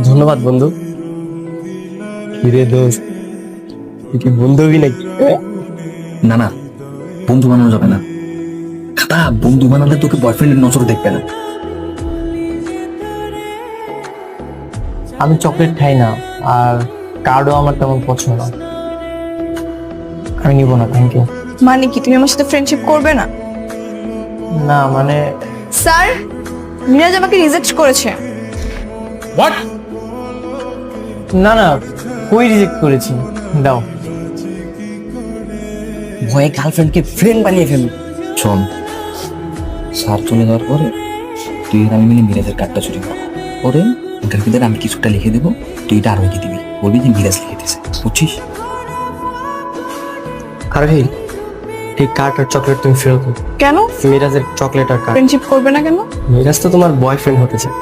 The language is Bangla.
ধন্যবাদ বন্ধু। কিরে দোস্ত, তুই কি বন্ধু হবি নাকি? না না, বন্ধু বানানো যাবে না। খাতা বন্ধু বানালে তোকে বয়ফ্রেন্ডের নজর দেখবে না। আমি চকলেট খাই না, আর কার্ডও আমার তেমন পছন্দ না। আমি নিব না, থ্যাংক ইউ। মানে কি তুমি আমার সাথে ফ্রেন্ডশিপ করবে না? না মানে স্যার, মিরাজ আমাকে রিজেক্ট করেছে। না না, কই রিজেক্ট করেছি? দাও। ভয়ে গার্লফ্রেন্ডকে ফ্রেন্ড বানিয়ে ফেলবি। শোন, স্যার চলে যাওয়ার পরে তুই আর আমি মিলে মিরাজের কার্ডটা চুরি করবো। পরে ওটার ভিতরে আমি কিছুটা লিখে দেবো, তুই এটা আরোহীকে দিবি, বলবি যে মিরাজ লিখে দিয়েছে, বুঝছিস? আর এই কার্ড আর চকলেট তুমি ফেরত দাও। কেন? মিরাজের চকলেট আর কার্ড। ফ্রেন্ডশিপ করবে না কেন? মিরাজ তো তোমার বয়ফ্রেন্ড হতে চায়।